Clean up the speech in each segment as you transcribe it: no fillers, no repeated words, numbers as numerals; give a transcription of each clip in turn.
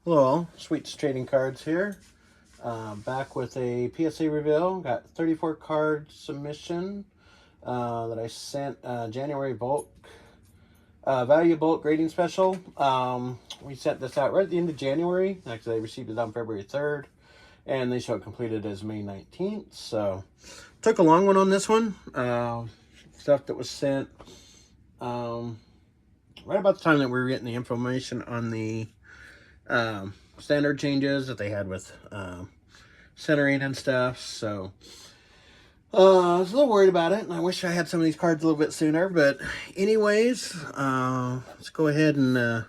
Hello, Sweet Trading Cards here. Back with a PSA reveal. Got 34 card submission that I sent January bulk value bulk grading special. We sent this out right at the end of January. Actually, I received it on February 3rd, and they show it completed as May 19th. So took a long one on this one. Stuff that was sent right about the time that we were getting the information on the standard changes that they had with centering and stuff. So I was a little worried about it, and I wish I had some of these cards a little bit sooner. But anyways, let's go ahead and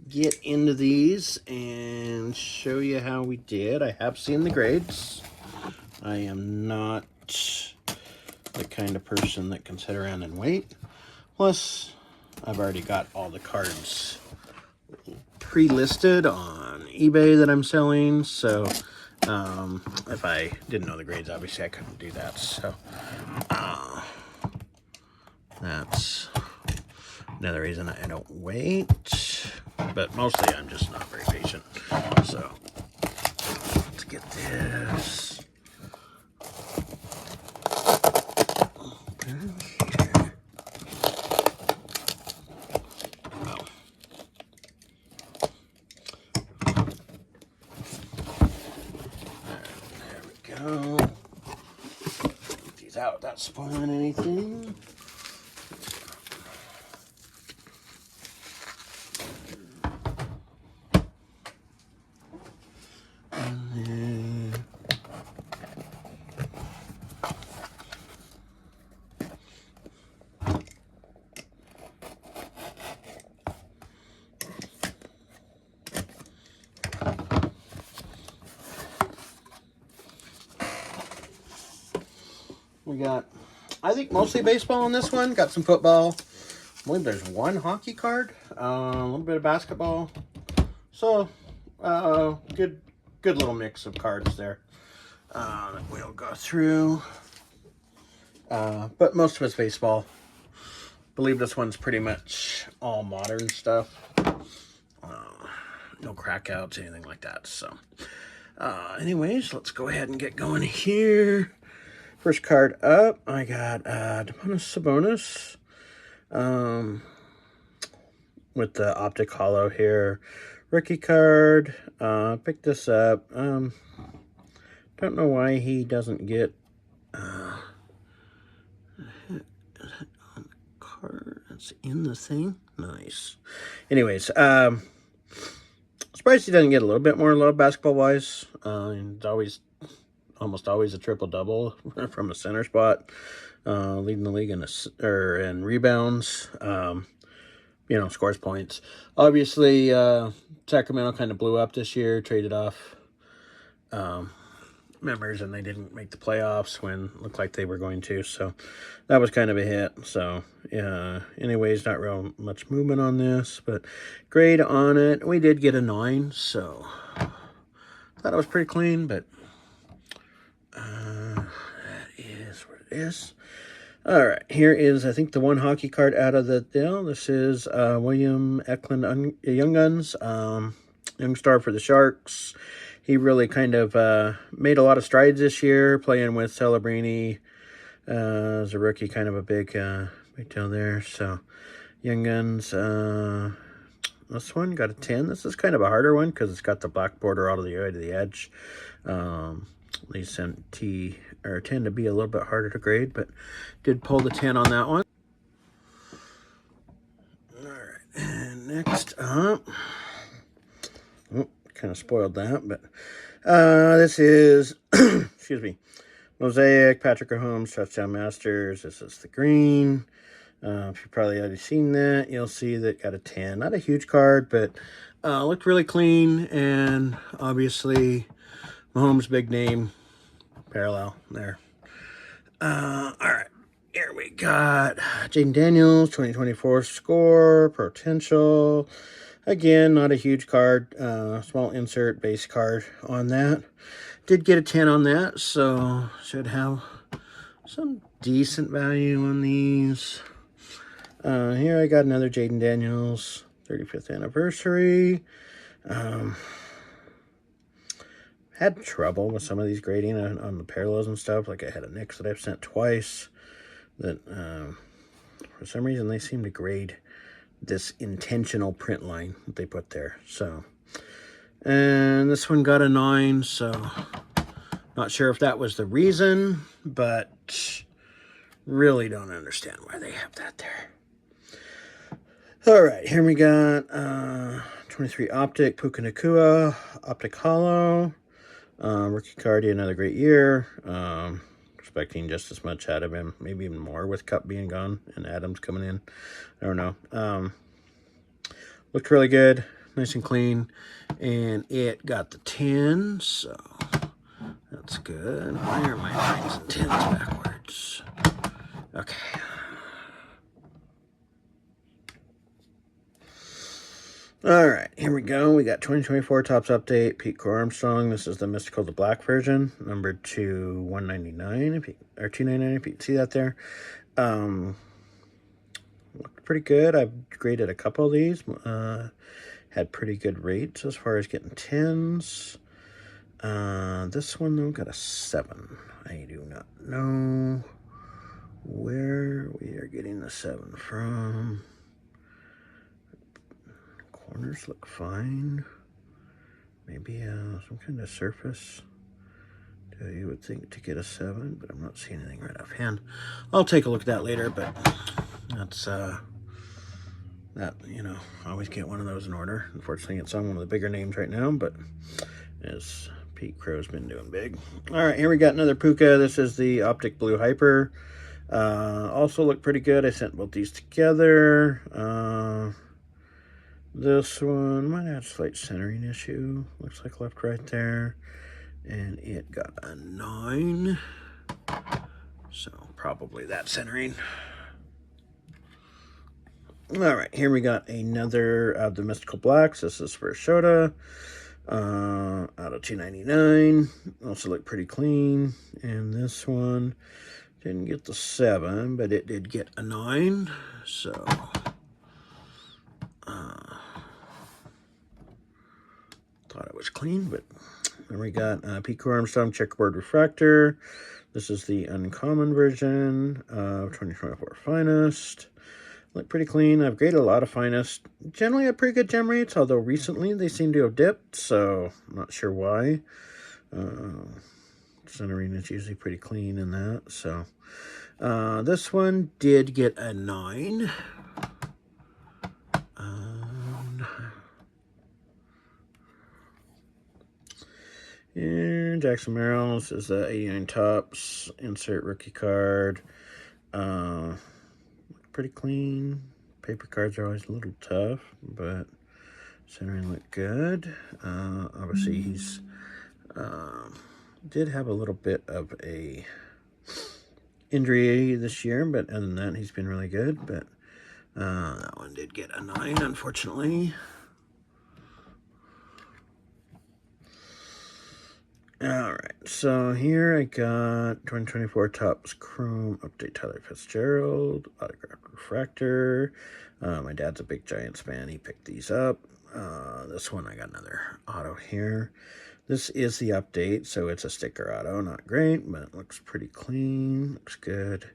get into these and show you how we did. I have seen the grades. I am not the kind of person that can sit around and wait. Plus, I've already got all the cards pre-listed on eBay that I'm selling, so if I didn't know the grades, obviously I couldn't do that. So that's another reason I don't wait, but mostly I'm just not very patient. So let's get this open here. Go. Get these out without spoiling anything. And then we got, I think, mostly baseball on this one. Got some football. I believe there's one hockey card. A little bit of basketball. So, good little mix of cards there that we'll go through. But most of it's baseball. I believe this one's pretty much all modern stuff. No crackouts, anything like that. So, anyways, let's go ahead and get going here. First card up, I got Sabonis with the optic hollow here. Rookie card. Picked this up. Don't know why he doesn't get on the card. That's in the thing. Nice. Anyways, surprised he doesn't get a little bit more love basketball wise. It's almost always a triple-double from a center spot, leading the league in rebounds, scores points. Obviously, Sacramento kind of blew up this year, traded off members, and they didn't make the playoffs when it looked like they were going to, so that was kind of a hit. So, anyways, not real much movement on this, but grade on it, we did get a 9, so thought it was pretty clean, but that is what it is. All right, here is, I think, the one hockey card out of the deal. This is William Eklund Young Guns, young star for the Sharks. He really kind of made a lot of strides this year, playing with Celebrini as a rookie, kind of a big deal there. So, Young Guns, this one got a 10. This is kind of a harder one because it's got the black border out of the way to the edge. These tend to be a little bit harder to grade, but did pull the 10 on that one. All right, and next up, kind of spoiled that, but this is, excuse me, Mosaic, Patrick Mahomes, Touchdown Masters. This is the green. If you've probably already seen that, you'll see that got a 10. Not a huge card, but looked really clean, and obviously Mahomes' big name parallel there. All right, here we got Jaden Daniels, 2024 score, potential. Again, not a huge card, small insert base card on that. Did get a 10 on that, so should have some decent value on these. Here I got another Jaden Daniels, 35th anniversary. Had trouble with some of these grading on the parallels and stuff. Like I had a Nix that I've sent twice that for some reason they seem to grade this intentional print line that they put there. So, and this one got a 9, so not sure if that was the reason, but really don't understand why they have that there. All right, here we got 23 Optic, Puka Nakua, Optic Hollow. Rookie card, another great year. Expecting just as much out of him, maybe even more with Cup being gone and Adams coming in. I don't know. Looked really good, nice and clean, and it got the 10, so that's good. Why are my 9s and 10s backwards? Okay. All right, here we go. We got 2024 Topps Update, Pete Core Armstrong. This is the Mystical the Black version, numbered to 199, or 299, if you can see that there. Looked pretty good. I've graded a couple of these. Had pretty good rates as far as getting 10s. This one, though, got a 7. I do not know where we are getting the 7 from. Corners look fine. Maybe some kind of surface. You would think to get a 7, but I'm not seeing anything right offhand. I'll take a look at that later, but that's that, you know, I always get one of those in order. Unfortunately, it's on one of the bigger names right now, but as Pete Crow's been doing big. All right, here we got another Puka. This is the Optic Blue Hyper. Also look pretty good. I sent both these together. This one might have a slight centering issue. Looks like left right there. And it got a 9. So probably that centering. All right, here we got another of the Mystical Blacks. This is for Shota. Out of 299. Also look pretty clean. And this one didn't get the 7, but it did get a 9. So thought it was clean, but then we got Pete Core Armstrong Checkerboard Refractor. This is the uncommon version of 2024 Finest. Look pretty clean. I've graded a lot of Finest. Generally have pretty good gem rates, although recently they seem to have dipped, so I'm not sure why. Centering is usually pretty clean in that. So this one did get a 9. And Jackson Merrill's is the 89 Topps insert rookie card. Pretty clean. Paper cards are always a little tough, but centering looked good. Obviously, he's did have a little bit of a injury this year, but other than that, he's been really good. But that one did get a 9, unfortunately. All right, so here I got 2024 Topps Chrome Update Tyler Fitzgerald, Autographed Refractor. My dad's a big Giants fan. He picked these up. This one, I got another auto here. This is the update, so it's a sticker auto. Not great, but it looks pretty clean. Looks good.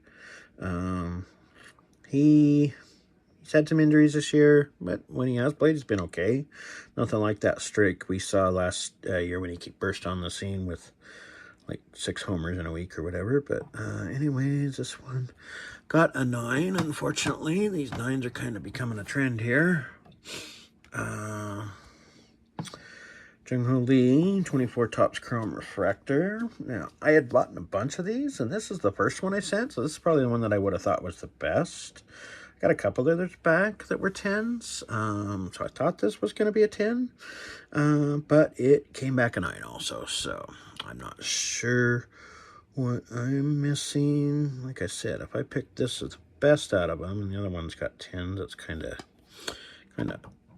He's had some injuries this year, but when he has played, he's been okay. Nothing like that streak we saw last year when he burst on the scene with like 6 homers in a week or whatever. But anyways, this one got a 9, unfortunately. These 9s are kind of becoming a trend here. Jung-Ho Lee, 24 Topps Chrome Refractor. Now, I had bought a bunch of these, and this is the first one I sent, so this is probably the one that I would have thought was the best. Got a couple others back that were 10s, so I thought this was going to be a 10, but it came back a 9 also, so I'm not sure what I'm missing. Like I said, if I picked this as the best out of them, and the other one's got 10s, that's kind of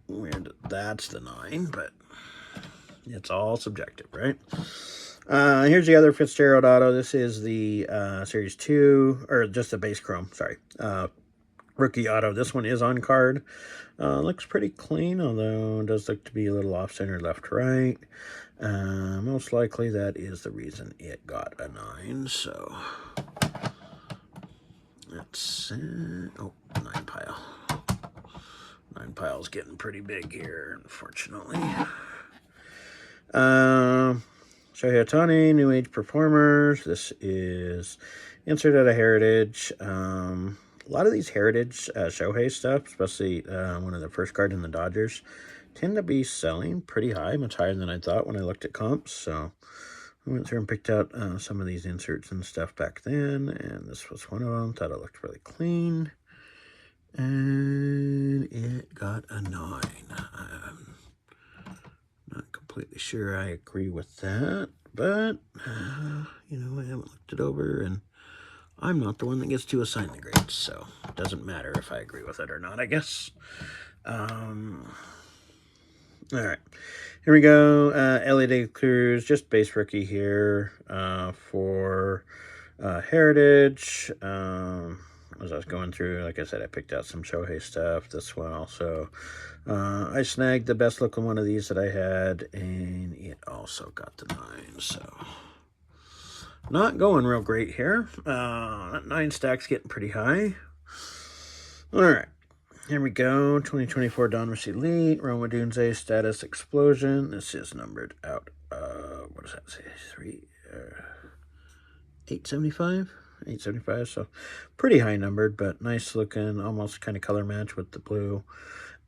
weird that that's the 9, but it's all subjective, right? Here's the other Fitzgerald auto. This is the Series 2, or just the base chrome, sorry. Rookie auto. This one is on card. Looks pretty clean, although it does look to be a little off-center left-right. Most likely that is the reason it got a 9. So that's oh, 9 pile. 9 pile's getting pretty big here, unfortunately. Shohei Ohtani, New Age Performers. This is insert out of Heritage. A lot of these Heritage Shohei stuff, especially one of the first card in the Dodgers, tend to be selling pretty high, much higher than I thought when I looked at comps. So I went through and picked out some of these inserts and stuff back then, and this was one of them. Thought it looked really clean, and it got a 9. I'm not completely sure I agree with that, but you know, I haven't looked it over, and I'm not the one that gets to assign the grades, so it doesn't matter if I agree with it or not, I guess. All right, here we go. Ellie De Cruz, just base rookie here for Heritage. As I was going through, like I said, I picked out some Shohei stuff. This one also. I snagged the best looking one of these that I had, and it also got the 9, so not going real great here. That 9 stack's getting pretty high. All right, here we go. 2024 Donruss Elite, Roma Dunze Status Explosion. This is numbered out, what does that say? 875? 875, so pretty high numbered, but nice looking, almost kind of color match with the blue.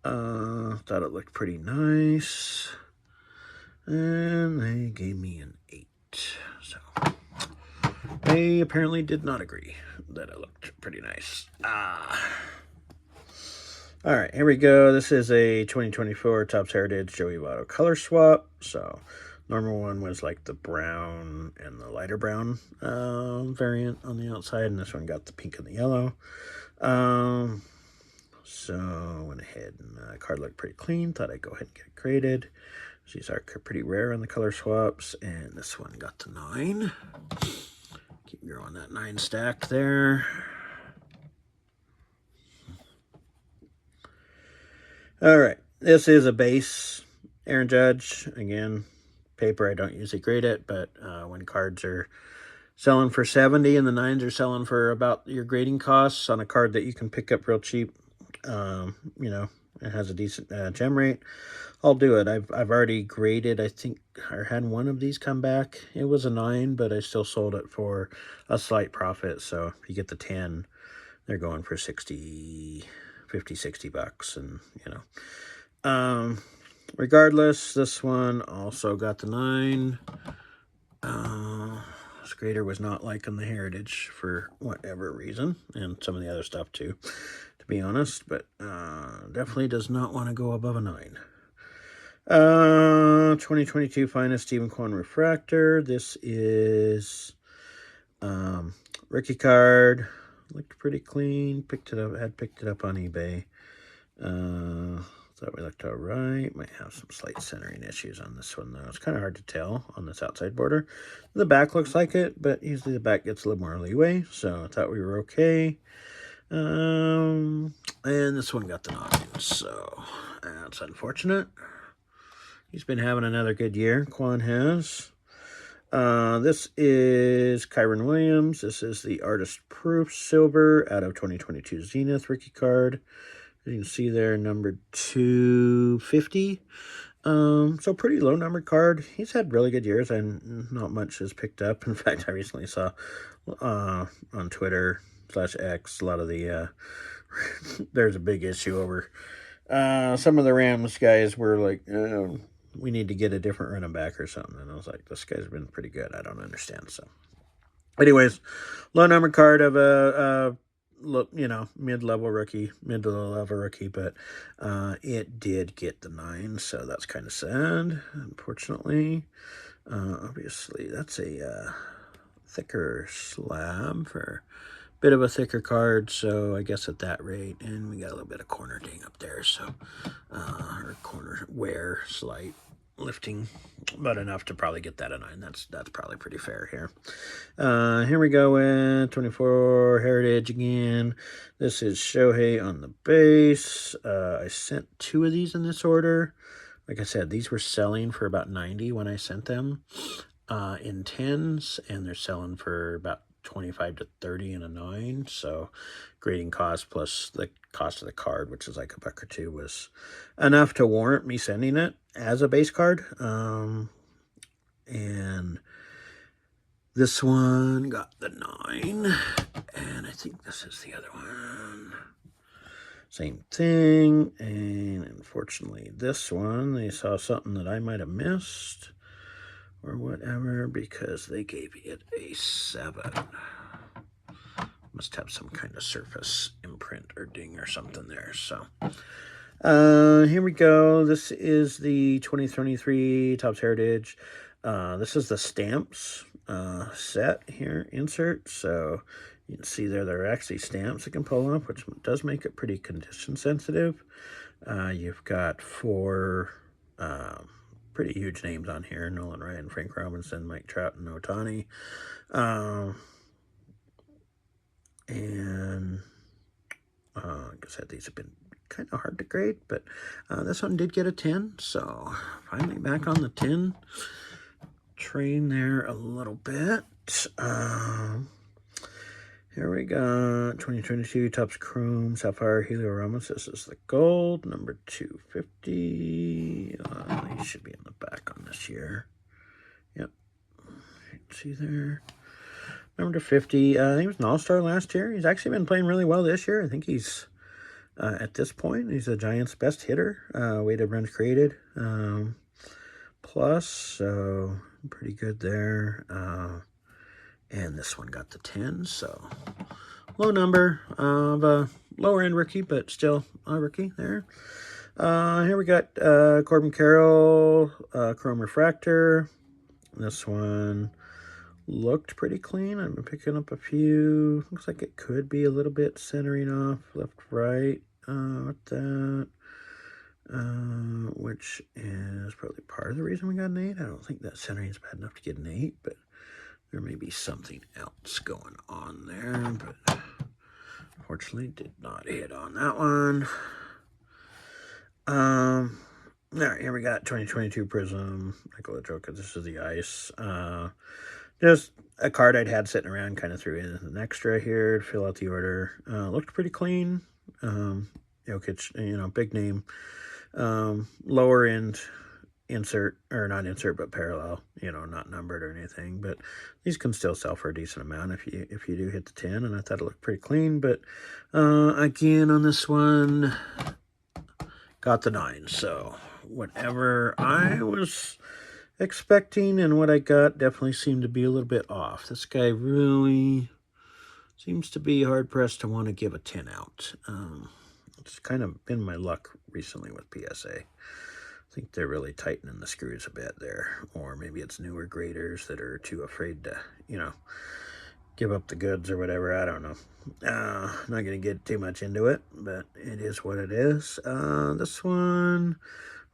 Thought it looked pretty nice, and they gave me an 8, so they apparently did not agree that it looked pretty nice. All right, here we go. This is a 2024 Topps Heritage Joey Votto color swap. So normal one was like the brown and the lighter brown variant on the outside, and this one got the pink and the yellow. So went ahead and card looked pretty clean. Thought I'd go ahead and get it graded. These are pretty rare on the color swaps, and this one got the 9. Keep growing that 9 stack there. All right, this is a base Aaron Judge. Again, paper, I don't usually grade it, but when cards are selling for 70 and the 9s are selling for about your grading costs on a card that you can pick up real cheap, you know, it has a decent gem rate, I'll do it. I've already graded, I think, or had one of these come back. It was a 9, but I still sold it for a slight profit. So if you get the 10, they're going for 50, 60 bucks, and you know, regardless, this one also got the 9. This grader was not liking the Heritage for whatever reason, and some of the other stuff too, to be honest, but definitely does not want to go above a 9. 2022 Finest Stephen Kwan Refractor. This is rookie card. Looked pretty clean. Picked it up. Had picked it up on eBay. Thought we looked all right. Might have some slight centering issues on this one, though. It's kind of hard to tell on this outside border. The back looks like it, but usually the back gets a little more leeway, so I thought we were okay. And this one got the 9, so that's unfortunate. He's been having another good year. Quan has. This is Kyron Williams. This is the Artist Proof Silver out of 2022 Zenith rookie card. As you can see there, numbered 250. So pretty low numbered card. He's had really good years, and not much has picked up. In fact, I recently saw on Twitter /X a lot of the there's a big issue over some of the Rams guys were like, we need to get a different running back or something. And I was like, this guy's been pretty good. I don't understand. So anyways, low number card of a you know, mid-level rookie, mid to low level rookie, but it did get the 9, so that's kind of sad, unfortunately. Obviously, that's a thicker slab for a bit of a thicker card, so I guess at that rate, and we got a little bit of corner ding up there, so or corner wear slight lifting, but enough to probably get that a 9. That's probably pretty fair here. Here we go with 24 Heritage again. This is Shohei on the base. I sent 2 of these in this order. Like I said, these were selling for about 90 when I sent them in 10s, and they're selling for about 25 to 30 in a 9. So grading cost plus the cost of the card, which is like $1 or $2, was enough to warrant me sending it as a base card. And this one got the 9, and I think this is the other one. Same thing, and unfortunately this one, they saw something that I might have missed or whatever, because they gave it a 7. Must have some kind of surface imprint or ding or something there. So here we go. This is the 2023 Topps Heritage. This is the stamps set here, insert. So you can see there are actually stamps that can pull up, which does make it pretty condition sensitive. You've got 4 pretty huge names on here: Nolan Ryan, Frank Robinson, Mike Trout, and Ohtani. And like I said, these have been kind of hard to grade, but this one did get a 10, so finally back on the 10 train there a little bit. Here we got 2022 Topps Chrome Sapphire Helio Ramos. This is the gold, number 250. He should be in the back on this year. Yep, you can see there. Number 50. He was an all-star last year. He's actually been playing really well this year. I think he's, at this point, he's the Giants' best hitter. Weighted runs created. Plus, so pretty good there. And this one got the 10, so low number of a lower-end rookie, but still a rookie there. Here we got Corbin Carroll, Chrome Refractor. This one looked pretty clean. I've been picking up a few. Looks like it could be a little bit centering off left, right with that, which is probably part of the reason we got an 8. I don't think that centering is bad enough to get an 8, but there may be something else going on there, but unfortunately did not hit on that one. All right, here we got 2022 Prism, Nikola Jokic. This is the ice. Just a card I'd had sitting around, kind of threw in an extra here to fill out the order. Looked pretty clean. Jokic, big name. Lower end insert, or not insert, but parallel, not numbered or anything, but these can still sell for a decent amount if you do hit the 10, and I thought it looked pretty clean. But again, on this one, got the 9, so whatever I was expecting and what I got definitely seemed to be a little bit off. This guy really seems to be hard-pressed to want to give a 10 out. It's kind of been my luck recently with PSA. I think they're really tightening the screws a bit there. Or maybe it's newer graders that are too afraid to, give up the goods or whatever. I don't know. Not going to get too much into it, but it is what it is. This one,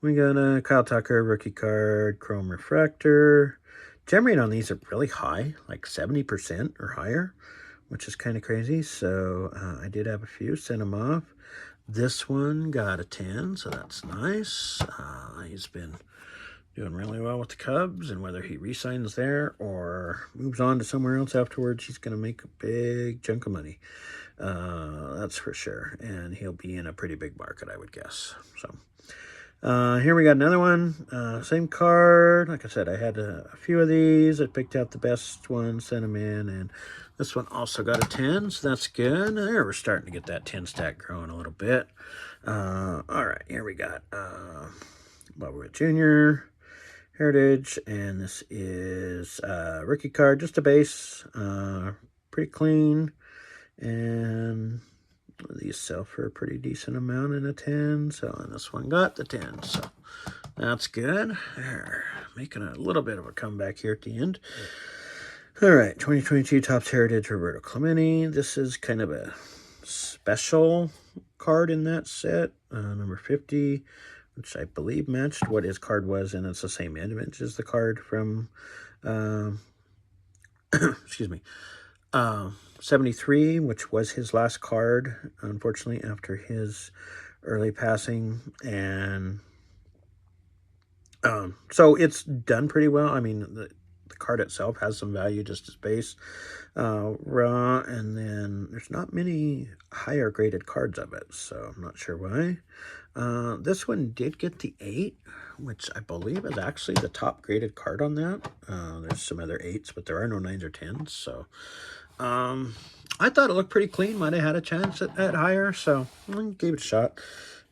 we got a Kyle Tucker rookie card, Chrome Refractor. Gem rate on these are really high, like 70% or higher, which is kind of crazy. So I did have a few, sent them off. This one got a 10, so that's nice. He's been doing really well with the Cubs, and whether he re-signs there or moves on to somewhere else afterwards, he's going to make a big chunk of money. That's for sure, and he'll be in a pretty big market, I would guess. So here we got another one, same card. Like I said, I had a few of these. I picked out the best ones, sent them in, and this one also got a 10, so that's good. There, we're starting to get that 10 stack growing a little bit. All right, here we got Bobby Witt Jr., Heritage, and this is rookie card, just a base, pretty clean, and these sell for a pretty decent amount in a 10, so and this one got the 10, so that's good. There, making a little bit of a comeback here at the end. All right, 2022 Topps Heritage, Roberto Clemente. This is kind of a special card in that set, number 50. which I believe matched what his card was, and it's the same image as the card from, excuse me, 73, which was his last card, unfortunately, after his early passing. And so it's done pretty well. I mean, the card itself has some value just as base, raw, and then there's not many higher graded cards of it, so I'm not sure why. This one did get the 8, which I believe is actually the top graded card on that. There's some other 8s, but there are no 9s or 10s, so I thought it looked pretty clean. Might have had a chance at higher, so I gave it a shot.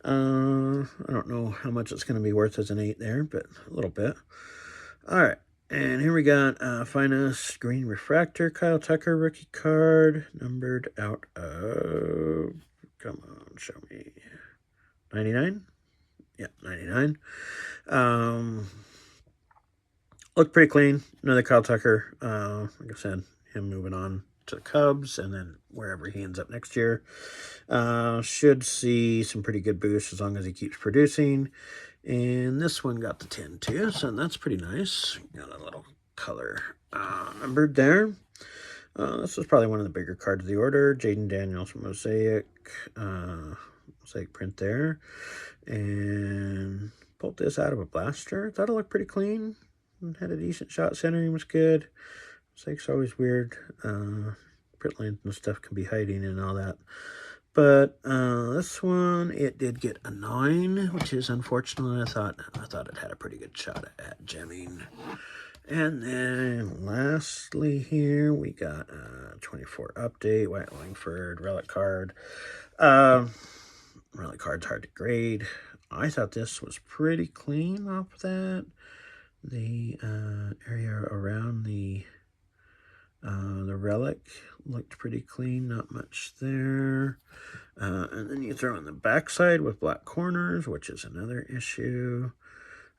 I don't know how much it's going to be worth as an 8 there, but a little bit. All right, and here we got Finest Green Refractor, Kyle Tucker rookie card, numbered out of, come on, show me, 99? Yeah, 99. Looked pretty clean. Another Kyle Tucker. Like I said, him moving on to the Cubs, and then wherever he ends up next year. Should see some pretty good boosts as long as he keeps producing. And this one got the 10 too, so that's pretty nice. Got a little color numbered there. This was probably one of the bigger cards of the order. Jaden Daniels Mosaic print there. And pulled this out of a blaster. Thought it looked pretty clean. Had a decent shot. Centering was good. Mosaic's always weird. Print lines and stuff can be hiding and all that. But this one, it did get a 9, which is unfortunate. I thought it had a pretty good shot at gemming. And then lastly here, we got a 24 update, White Langford relic card. Relic card's hard to grade. I thought this was pretty clean off that. The area around the relic looked pretty clean, not much there. And then you throw in the backside with black corners, which is another issue.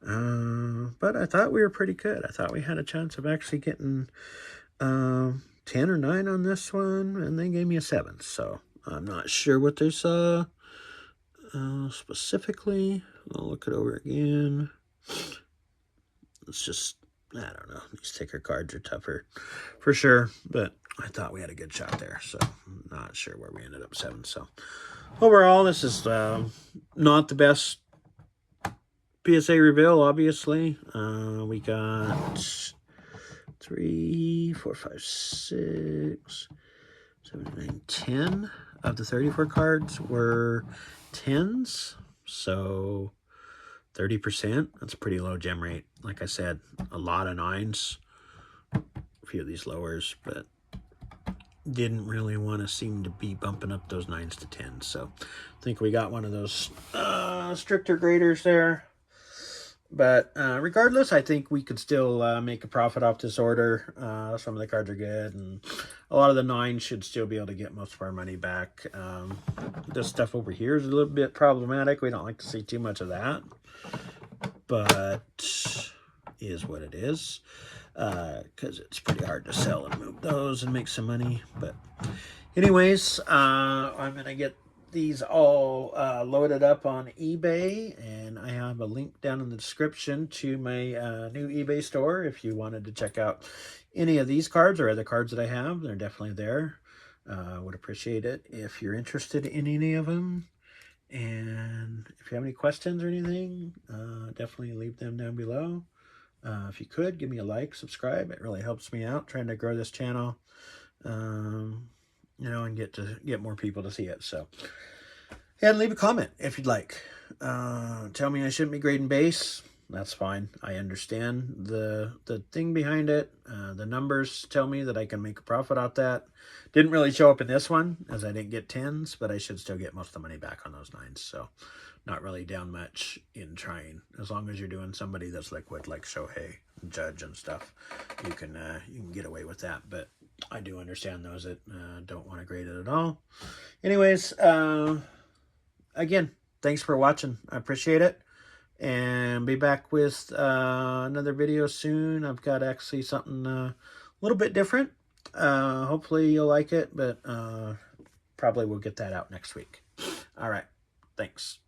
But I thought we were pretty good. I thought we had a chance of actually getting 10 or 9 on this one, and they gave me a 7. So I'm not sure what they saw specifically. I'll look it over again. It's just, I don't know. These ticker cards are tougher for sure, but I thought we had a good shot there, so I'm not sure where we ended up 7. So overall, this is not the best PSA reveal, obviously. We got 3, 4, 5, 6, 7, 9, 10 of the 34 cards were 10s, so 30%. That's a pretty low gem rate. Like I said, a lot of 9s, a few of these lowers, but didn't really want to seem to be bumping up those 9s to 10s. So I think we got one of those stricter graders there. But regardless, I think we could still make a profit off this order. Some of the cards are good, and a lot of the 9s should still be able to get most of our money back. This stuff over here is a little bit problematic. We don't like to see too much of that, but is what it is, because it's pretty hard to sell and move those and make some money. But anyways, I'm going to get these all loaded up on eBay, and I have a link down in the description to my new eBay store if you wanted to check out any of these cards or other cards that I have. They're definitely there. Would appreciate it if you're interested in any of them. And if you have any questions or anything, definitely leave them down below. If you could, give me a like, subscribe. It really helps me out trying to grow this channel, you know, and get more people to see it. So, and leave a comment if you'd like. Tell me I shouldn't be grading base. That's fine. I understand the thing behind it. The numbers tell me that I can make a profit off that. Didn't really show up in this one as I didn't get 10s, but I should still get most of the money back on those 9s. So not really down much in trying. As long as you're doing somebody that's liquid like Shohei, Judge, and stuff, you can get away with that. But I do understand those that don't want to grade it at all. Anyways, again, thanks for watching. I appreciate it. And be back with another video soon. I've got actually something a little bit different. Hopefully you'll like it, but probably we'll get that out next week. All right. Thanks.